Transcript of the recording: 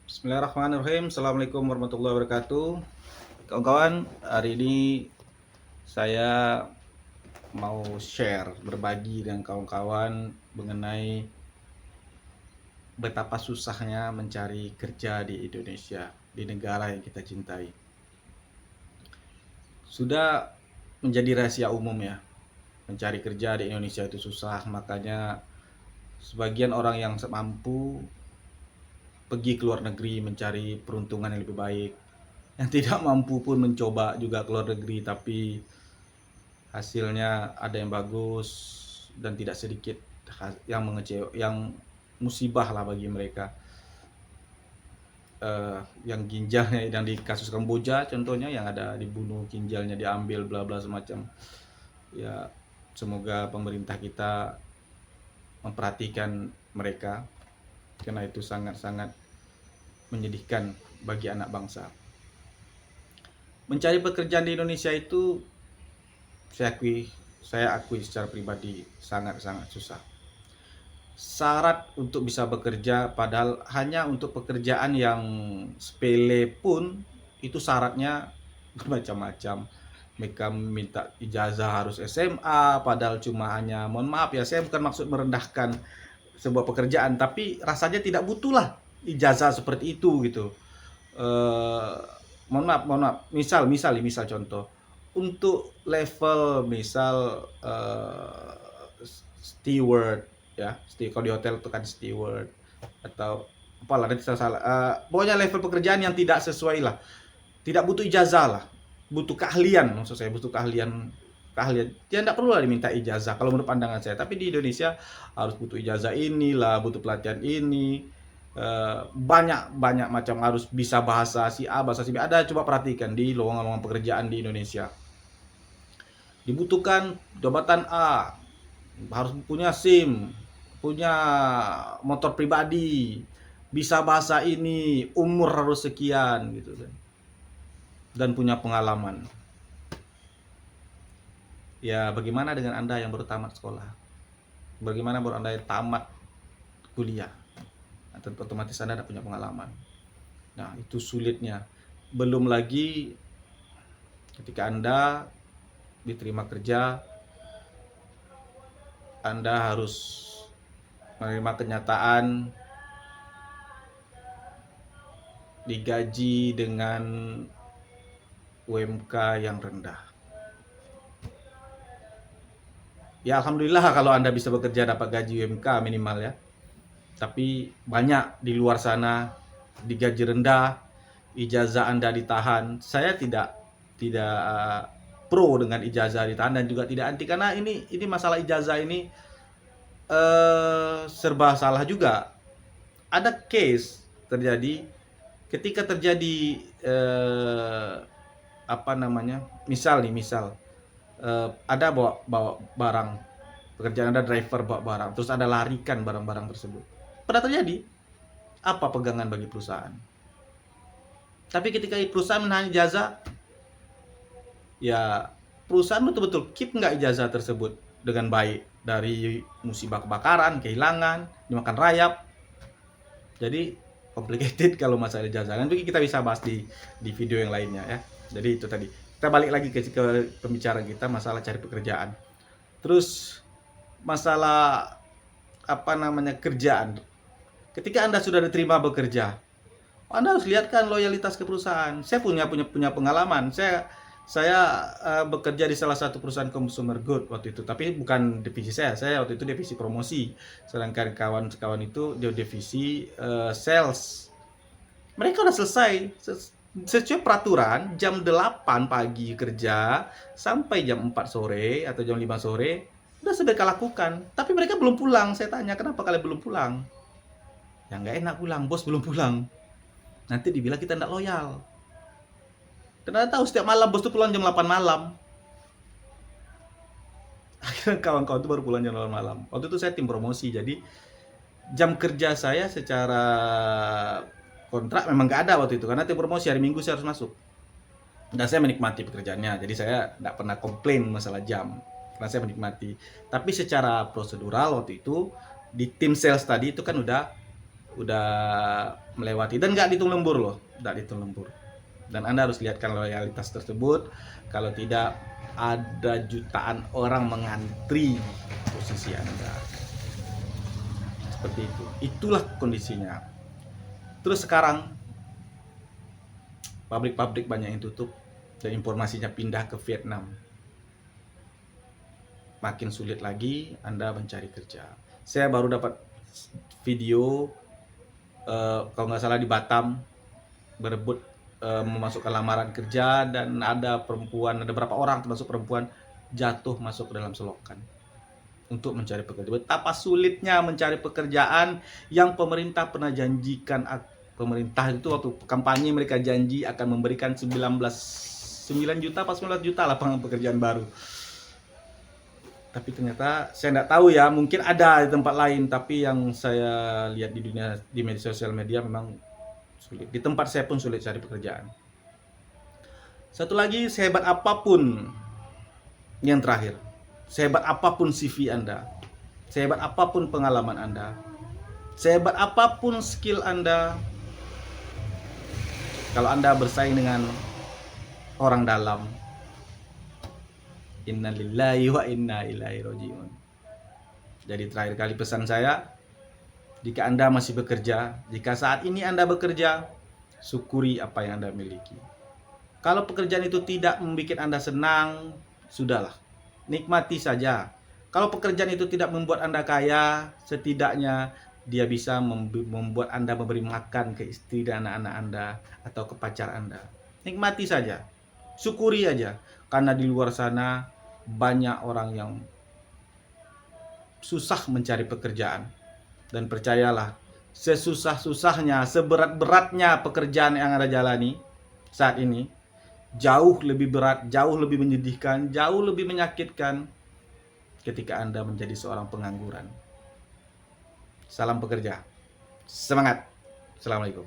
Bismillahirrahmanirrahim. Assalamualaikum warahmatullahi wabarakatuh. Kawan-kawan, hari ini saya mau berbagi dengan kawan-kawan mengenai betapa susahnya mencari kerja di Indonesia, di negara yang kita cintai. Sudah menjadi rahasia umum ya, mencari kerja di Indonesia itu susah, makanya sebagian orang yang mampu pergi ke luar negeri mencari peruntungan yang lebih baik. Yang tidak mampu pun mencoba juga ke luar negeri, tapi hasilnya ada yang bagus dan tidak sedikit yang musibah lah bagi mereka. Yang ginjalnya, yang di kasus Kamboja contohnya, yang ada dibunuh, ginjalnya diambil, bla bla semacam. Ya, semoga pemerintah kita memperhatikan mereka, karena itu sangat-sangat menyedihkan bagi anak bangsa. Mencari pekerjaan di Indonesia itu saya akui secara pribadi sangat-sangat susah. Syarat untuk bisa bekerja, padahal hanya untuk pekerjaan yang sepele pun itu syaratnya bermacam-macam. Mereka minta ijazah harus SMA, padahal cuma hanya, mohon maaf ya, saya bukan maksud merendahkan sebuah pekerjaan, tapi rasanya tidak butuhlah ijazah seperti itu gitu. Eh, mohon maaf, misal contoh untuk level misal steward ya, kalau di hotel itu kan steward atau apalah, nanti salah, pokoknya level pekerjaan yang tidak sesuai lah, tidak butuh ijazah lah, butuh keahlian, maksud saya butuh keahlian. Ya tidak perlu lah diminta ijazah kalau menurut pandangan saya, tapi di Indonesia harus butuh ijazah inilah, butuh pelatihan ini, banyak macam, harus bisa bahasa si A, bahasa si B. Ada, coba perhatikan di lowongan-lowongan pekerjaan di Indonesia, dibutuhkan jabatan A, harus punya SIM, punya motor pribadi, bisa bahasa ini, umur harus sekian gitu kan, dan punya pengalaman. Ya, bagaimana dengan Anda yang baru tamat sekolah? Bagaimana baru Anda yang tamat kuliah? Tentu otomatis Anda tidak punya pengalaman. Nah, itu sulitnya. Belum lagi ketika Anda diterima kerja, Anda harus menerima kenyataan digaji dengan UMK yang rendah. Ya, alhamdulillah kalau Anda bisa bekerja dapat gaji UMK minimal ya. Tapi banyak di luar sana digaji rendah, ijazah Anda ditahan. Saya tidak pro dengan ijazah ditahan, dan juga tidak anti, karena ini masalah ijazah ini serba salah juga. Ada case terjadi ketika terjadi misal ada bawa barang, pekerjaan Anda driver bawa barang, terus Anda larikan barang-barang tersebut. Pernah terjadi. Apa pegangan bagi perusahaan? Tapi ketika perusahaan menahan ijazah, ya perusahaan betul-betul keep nggak ijazah tersebut dengan baik, dari musibah kebakaran, kehilangan, dimakan rayap. Jadi complicated kalau masalah ijazah. Nanti kita bisa bahas di video yang lainnya ya. Jadi itu tadi. Kita balik lagi ke pembicaraan kita masalah cari pekerjaan. Terus masalah kerjaan. Ketika Anda sudah diterima bekerja, Anda harus lihatkan loyalitas ke perusahaan. Saya punya pengalaman. Saya bekerja di salah satu perusahaan consumer good waktu itu, tapi bukan divisi saya. Saya waktu itu divisi promosi. Sedangkan kawan-kawan itu di divisi sales. Mereka udah selesai sesuai peraturan, jam 8 pagi kerja sampai jam 4 sore atau jam 5 sore udah mereka lakukan. Tapi mereka belum pulang. Saya tanya, kenapa kalian belum pulang? Ya nggak enak pulang, bos belum pulang. Nanti dibilang kita nggak loyal. Dan Anda tahu setiap malam bos tuh pulang jam 8 malam. Akhirnya kawan-kawan tuh baru pulang jam 8 malam. Waktu itu saya tim promosi, jadi jam kerja saya secara kontrak memang nggak ada waktu itu, karena tim promosi hari Minggu saya harus masuk. Dan saya menikmati pekerjaannya, jadi saya nggak pernah komplain masalah jam, karena saya menikmati. Tapi secara prosedural waktu itu di tim sales tadi itu kan udah udah melewati, dan nggak dihitung lembur loh, nggak dihitung lembur. Dan Anda harus lihatkan loyalitas tersebut. Kalau tidak, ada jutaan orang mengantri posisi Anda. Seperti itu. Itulah kondisinya. Terus sekarang pabrik-pabrik banyak yang tutup dan informasinya pindah ke Vietnam. Makin sulit lagi Anda mencari kerja. Saya baru dapat video kalau nggak salah di Batam, berebut memasukkan lamaran kerja, dan ada beberapa orang termasuk perempuan jatuh masuk ke dalam selokan untuk mencari pekerjaan. Betapa sulitnya mencari pekerjaan yang pemerintah pernah janjikan. Pemerintah itu waktu kampanye mereka janji akan memberikan 9 juta pas 19 juta lapangan pekerjaan baru. Tapi ternyata saya nggak tahu ya, mungkin ada di tempat lain, tapi yang saya lihat di media sosial media memang sulit. Di tempat saya pun sulit cari pekerjaan. Satu lagi, sehebat apapun, yang terakhir, sehebat apapun CV Anda, sehebat apapun pengalaman Anda, sehebat apapun skill Anda, kalau Anda bersaing dengan orang dalam, innalillahi wa inna ilaihi rajiun. Jadi terakhir kali pesan saya, jika Anda masih bekerja, jika saat ini Anda bekerja, syukuri apa yang Anda miliki. Kalau pekerjaan itu tidak membuat Anda senang, sudahlah, nikmati saja. Kalau pekerjaan itu tidak membuat Anda kaya, setidaknya dia bisa membuat Anda memberi makan ke istri dan anak-anak Anda atau ke pacar Anda. Nikmati saja, syukuri aja, karena di luar sana banyak orang yang susah mencari pekerjaan. Dan percayalah, sesusah-susahnya, seberat-beratnya pekerjaan yang Anda jalani saat ini, jauh lebih berat, jauh lebih menyedihkan, jauh lebih menyakitkan ketika Anda menjadi seorang pengangguran. Salam pekerja. Semangat. Assalamualaikum.